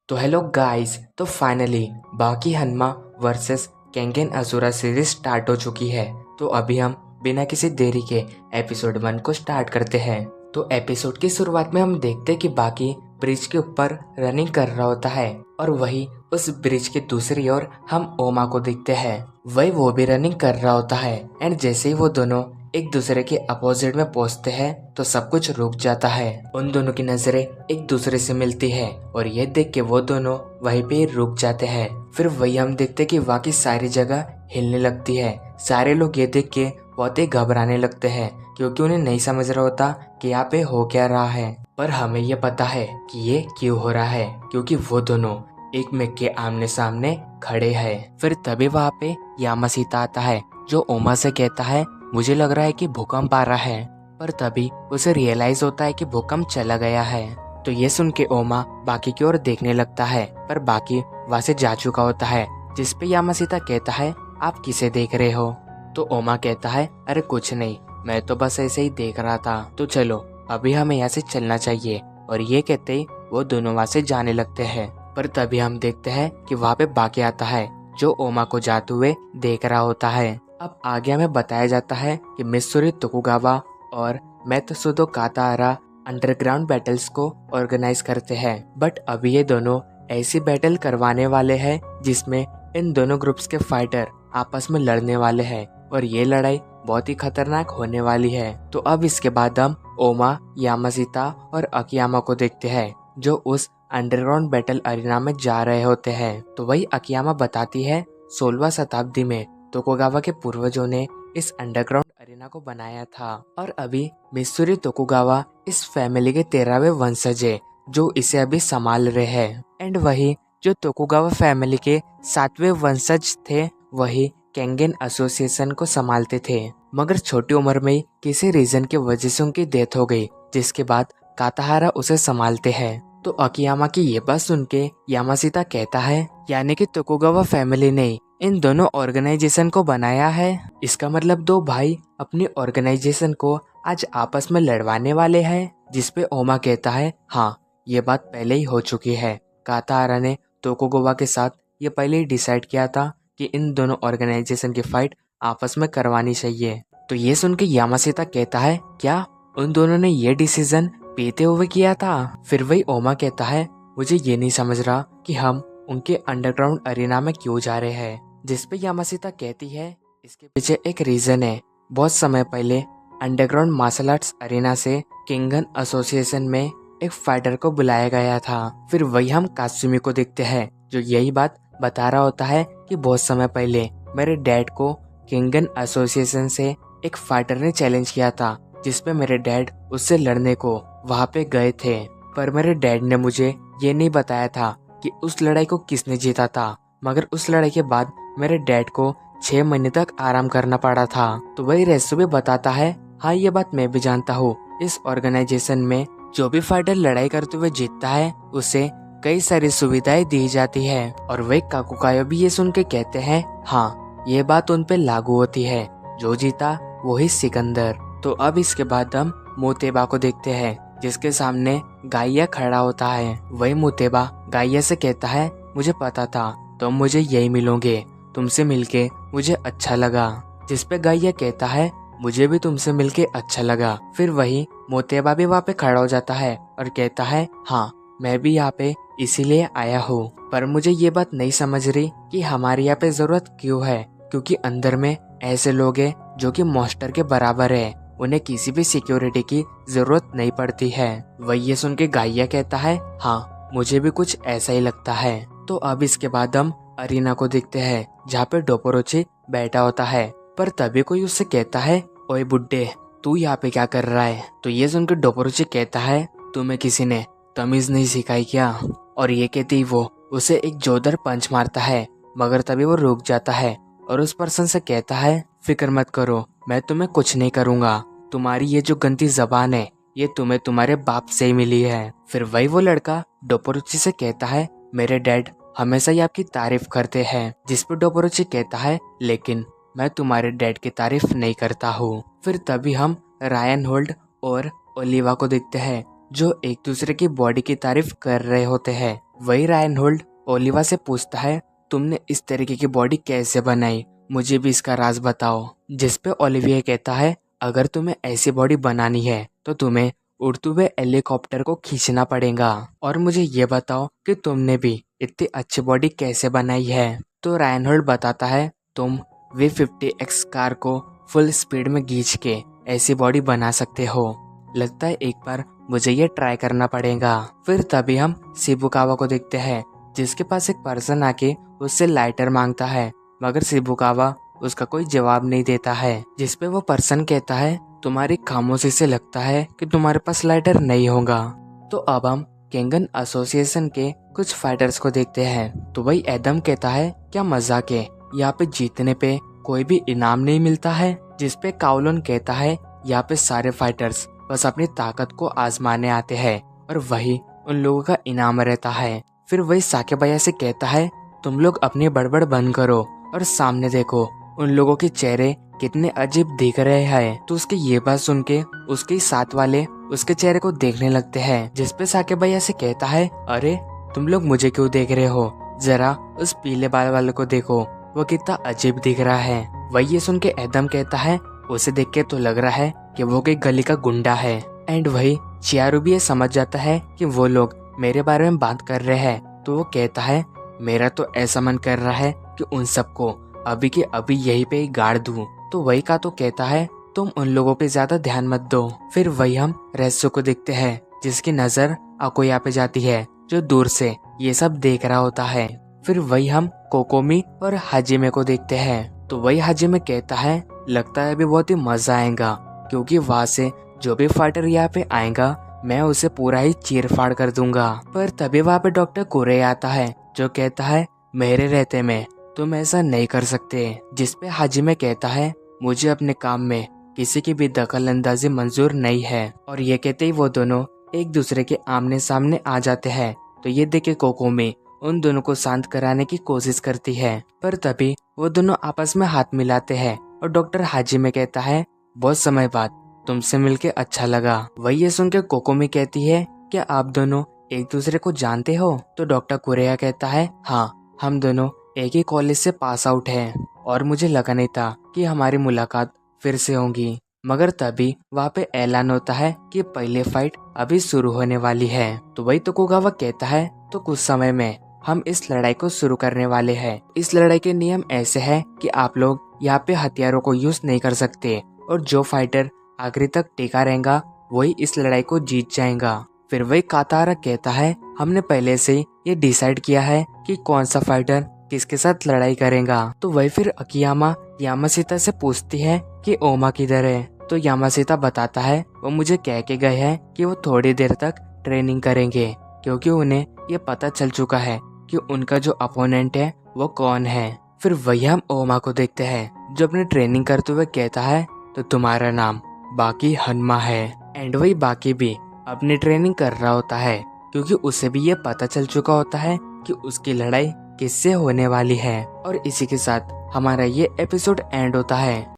तो hello guys, तो finally Baki Hanma versus Kengan Ashura series start हो चुकी है। तो अभी हम बिना किसी देरी के एपिसोड 1 को स्टार्ट करते हैं। तो एपिसोड की शुरुआत में हम देखते हैं कि बाकी ब्रिज के ऊपर रनिंग कर रहा होता है और वही उस ब्रिज के दूसरी ओर हम ओमा को देखते हैं। वही वो भी रनिंग कर रहा होता है एंड जैसे ही वो दोनों एक दूसरे के अपोजिट में पहुंचते हैं तो सब कुछ रुक जाता है। उन दोनों की नजरें एक दूसरे से मिलती है और ये देख के वो दोनों वहीं पे ही रुक जाते हैं। फिर वही हम देखते हैं कि वहाँ की सारी जगह हिलने लगती है। सारे लोग ये देख के बहुत ही घबराने लगते हैं क्योंकि उन्हें नहीं समझ रहा होता कि यहाँ पे हो क्या रहा है। पर हमें ये पता है कि ये क्यों हो रहा है, क्योंकि वो दोनों एक में के आमने सामने खड़े हैं। फिर तभी वहाँ पे यामासीता आता है जो ओमा से कहता है मुझे लग रहा है कि भूकंप आ रहा है। पर तभी उसे रियलाइज होता है कि भूकंप चला गया है। तो ये सुन के ओमा बाकी की ओर देखने लगता है पर बाकी वहां से जा चुका होता है, जिसपे यामासीता कहता है आप किसे देख रहे हो। तो ओमा कहता है अरे कुछ नहीं, मैं तो बस ऐसे ही देख रहा था। तो चलो अभी हमें यहाँ से चलना चाहिए। और ये कहते ही वो दोनों वहां से जाने लगते हैं। पर तभी हम देखते हैं कि वहाँ पे बाकी आता है जो ओमा को जाते हुए देख रहा होता है। अब आगे हमें बताया जाता है कि मित्सुरी तोकुगावा और मेत्सुदो काताहारा अंडरग्राउंड बैटल्स को ऑर्गेनाइज करते हैं। बट अभी ये दोनों ऐसी बैटल करवाने वाले हैं जिसमें इन दोनों ग्रुप्स के फाइटर आपस में लड़ने वाले हैं और ये लड़ाई बहुत ही खतरनाक होने वाली है। तो अब इसके बाद हम ओमा, यामासीता और अकियामा को देखते हैं जो उस अंडरग्राउंड बैटल अरीना में जा रहे होते हैं। तो वही अकियामा बताती है 16वीं शताब्दी में तोकुगावा के पूर्वजों ने इस अंडरग्राउंड अरीना को बनाया था और अभी मित्सुरी तोकुगावा इस फैमिली के 13वें वंशज है जो इसे अभी संभाल रहे हैं। एंड वही जो तोकुगावा फैमिली के 7वें वंशज थे वही केंगन एसोसिएशन को संभालते थे, मगर छोटी उम्र में किसी रीजन की वजह से उनकी डेथ हो गई, जिसके बाद काताहारा उसे संभालते हैं। तो अकियामा की ये बात सुन के यामासीता कहता है यानी कि तोकुगावा फैमिली ने इन दोनों ऑर्गेनाइजेशन को बनाया है। इसका मतलब दो भाई अपनी ऑर्गेनाइजेशन को आज आपस में लड़वाने वाले हैं। जिसपे ओमा कहता है हाँ, ये बात पहले ही हो चुकी है। काताहारा ने तोकुगावा के साथ ये पहले ही डिसाइड किया था कि इन दोनों ऑर्गेनाइजेशन की फाइट आपस में करवानी चाहिए। तो ये सुन के यामासीता कहता है क्या उन दोनों ने ये डिसीजन पीते हुए किया था? फिर वही ओमा कहता है मुझे ये नहीं समझ रहा कि हम उनके अंडरग्राउंड अरीना में क्यों जा रहे हैं। जिसपे यामासीता कहती है इसके पीछे एक रीजन है। बहुत समय पहले अंडरग्राउंड मार्शल आर्ट्स अरीना से किंगन एसोसिएशन में एक फाइटर को बुलाया गया था। फिर वही हम कात्सुमी को देखते हैं जो यही बात बता रहा होता है कि बहुत समय पहले मेरे डैड को किंगन एसोसिएशन से एक फाइटर ने चैलेंज किया था, जिसपे मेरे डैड उससे लड़ने को वहाँ पे गए थे। पर मेरे डैड ने मुझे ये नहीं बताया था कि उस लड़ाई को किसने जीता था, मगर उस लड़ाई के बाद मेरे डैड को 6 महीने तक आराम करना पड़ा था। तो वही रेसो भी बताता है हाँ, ये बात मैं भी जानता हूँ। इस ऑर्गेनाइजेशन में जो भी फाइटर लड़ाई करते हुए जीतता है उसे कई सारी सुविधाएं दी जाती है। और वही काकुकायो भी ये सुन के कहते हैं हाँ, ये बात उन पे लागू होती है, जो जीता वही सिकंदर। तो अब इसके बाद हम मोतेबा को देखते हैं जिसके सामने गाइया खड़ा होता है। वही मोतेबा गाइया से कहता है मुझे पता था तुम मुझे यही मिलोगे, तुमसे मिलके मुझे अच्छा लगा। जिसपे गाइया कहता है मुझे भी तुमसे मिलके अच्छा लगा। फिर वही मोतेबा भी वहाँ पे खड़ा हो जाता है और कहता है हाँ, मैं भी यहाँ पे इसीलिए आया हूँ, पर मुझे ये बात नहीं समझ रही कि हमारे यहाँ पे जरूरत क्यों है, क्योंकि अंदर में ऐसे लोग हैं जो कि मॉन्स्टर के बराबर है, उन्हें किसी भी सिक्योरिटी की जरूरत नहीं पड़ती है। वही ये सुन के गाइया कहता है हाँ, मुझे भी कुछ ऐसा ही लगता है। तो अब इसके बाद हम अरीना को देखते हैं जहाँ पे डोपोरोची बैठा होता है। पर तभी कोई उससे कहता है ओए बुड्ढे, तू यहाँ पे क्या कर रहा है? तो ये सुनकर डोपोरोची कहता है तुम्हें किसी ने तमीज नहीं सिखाई क्या? और ये कहती वो उसे एक जोरदार पंच मारता है, मगर तभी वो रुक जाता है और उस पर्सन से कहता है फिक्र मत करो, मैं तुम्हें कुछ नहीं करूंगा, तुम्हारी ये जो गंदी जबान है ये तुम्हें तुम्हारे बाप से ही मिली है। फिर वही वो लड़का डोपोरोची से कहता है मेरे डैड हमेशा ही आपकी तारीफ करते हैं। जिस पर डोपोरोची कहता है लेकिन मैं तुम्हारे डैड की तारीफ नहीं करता हूँ। फिर तभी हम रायन होल्ड और ओलिवा को देखते हैं जो एक दूसरे की बॉडी की तारीफ कर रहे होते हैं। वही रायनहोल्ड ओलिवा से पूछता है, तुमने इस तरीके की बॉडी कैसे बनाई, मुझे भी इसका राज बताओ। जिसपे ओलिविया कहता है, अगर तुम्हें ऐसी बॉडी बनानी है तो तुम्हें उड़ते हुए हेलीकॉप्टर को खींचना पड़ेगा, और मुझे ये बताओ कि तुमने भी इतनी अच्छी बॉडी कैसे बनाई है। तो रायनहोल्ड बताता है, तुम V50X कार को फुल स्पीड में खींच के ऐसी बॉडी बना सकते हो, लगता है एक बार मुझे ये ट्राई करना पड़ेगा। फिर तभी हम शिबुकावा को देखते हैं, जिसके पास एक पर्सन आके उससे लाइटर मांगता है, मगर शिबुकावा उसका कोई जवाब नहीं देता है। जिसपे वो पर्सन कहता है, तुम्हारी खामोशी से लगता है कि तुम्हारे पास लाइटर नहीं होगा। तो अब हम केंगन एसोसिएशन के कुछ फाइटर्स को देखते हैं। तो वही एडम कहता है, क्या मजाक है, यहाँ पे जीतने पे कोई भी इनाम नहीं मिलता है। जिसपे काउलोन कहता है, यहाँ पे सारे फाइटर्स बस अपनी ताकत को आजमाने आते हैं और वही उन लोगों का इनाम रहता है। फिर वही साकेबाया से कहता है, तुम लोग अपनी बड़बड़ बंद करो और सामने देखो, उन लोगों के चेहरे कितने अजीब दिख रहे हैं। तो उसकी ये बात सुन के उसके साथ वाले उसके चेहरे को देखने लगते हैं। जिसपे साकेबाया से कहता है, अरे तुम लोग मुझे क्यों देख रहे हो, जरा उस पीले बाल वाले को देखो, वो कितना अजीब दिख रहा है। वही ये सुन के एडम कहता है, उसे देख के तो लग रहा है कि वो कोई गली का गुंडा है। एंड वही चियारू भी ये समझ जाता है कि वो लोग मेरे बारे में बात कर रहे हैं। तो वो कहता है, मेरा तो ऐसा मन कर रहा है कि उन सबको अभी के अभी यहीं पे ही गाड़ दूं। तो वही का तो कहता है, तुम उन लोगों पे ज्यादा ध्यान मत दो। फिर वही हम रेसो को देखते हैं, जिसकी नजर अकोया पे जाती है, जो दूर से ये सब देख रहा होता है। फिर वही हम कोकोमी और हाजिमे को देखते हैं। तो वही हाजिमे कहता है, लगता है अभी बहुत ही मजा आएगा, क्योंकि वहाँ से जो भी फाइटर यहाँ पे आएगा मैं उसे पूरा ही चीर फाड़ कर दूंगा। पर तभी वहाँ पे डॉक्टर कुरे आता है, जो कहता है, मेरे रहते में तुम ऐसा नहीं कर सकते। जिसपे हाजिमे कहता है, मुझे अपने काम में किसी की भी दखल अंदाजी मंजूर नहीं है। और ये कहते ही वो दोनों एक दूसरे के आमने सामने आ जाते हैं। तो ये देखे कोकोमी उन दोनों को शांत कराने की कोशिश करती है, पर तभी वो दोनों आपस में हाथ मिलाते हैं और डॉक्टर हाजिमे कहता है, बहुत समय बाद तुमसे मिलके अच्छा लगा। वही ये सुन के कोकोमी कहती है, क्या आप दोनों एक दूसरे को जानते हो? तो डॉक्टर कुरेया कहता है, हाँ, हम दोनों एक ही कॉलेज से पास आउट हैं और मुझे लगा नहीं था कि हमारी मुलाकात फिर से होगी। मगर तभी वहाँ पे ऐलान होता है कि पहले फाइट अभी शुरू होने वाली है। तो वही तोकुगावा कहता है, तो कुछ समय में हम इस लड़ाई को शुरू करने वाले हैं। इस लड़ाई के नियम ऐसे हैं कि आप लोग यहाँ पे हथियारों को यूज नहीं कर सकते, और जो फाइटर आखिरी तक टिका रहेगा वही इस लड़ाई को जीत जाएगा। फिर वही कातारा कहता है, हमने पहले से ये डिसाइड किया है कि कौन सा फाइटर किसके साथ लड़ाई करेगा। तो वही फिर अकियामा यामाशिता से पूछती है कि ओमा किधर है। तो यामाशिता बताता है, वो मुझे कह के गए हैं कि वो थोड़ी देर तक ट्रेनिंग करेंगे, क्योंकि उन्हें ये पता चल चुका है कि उनका जो अपोनेंट है वो कौन है। फिर वही हम ओमा को देखते हैं, जो अपनी ट्रेनिंग करते हुए कहता है, तो तुम्हारा नाम बाकी हनमा है। एंड वही बाकी भी अपनी ट्रेनिंग कर रहा होता है, क्योंकि उसे भी ये पता चल चुका होता है कि उसकी लड़ाई किससे होने वाली है। और इसी के साथ हमारा ये एपिसोड एंड होता है।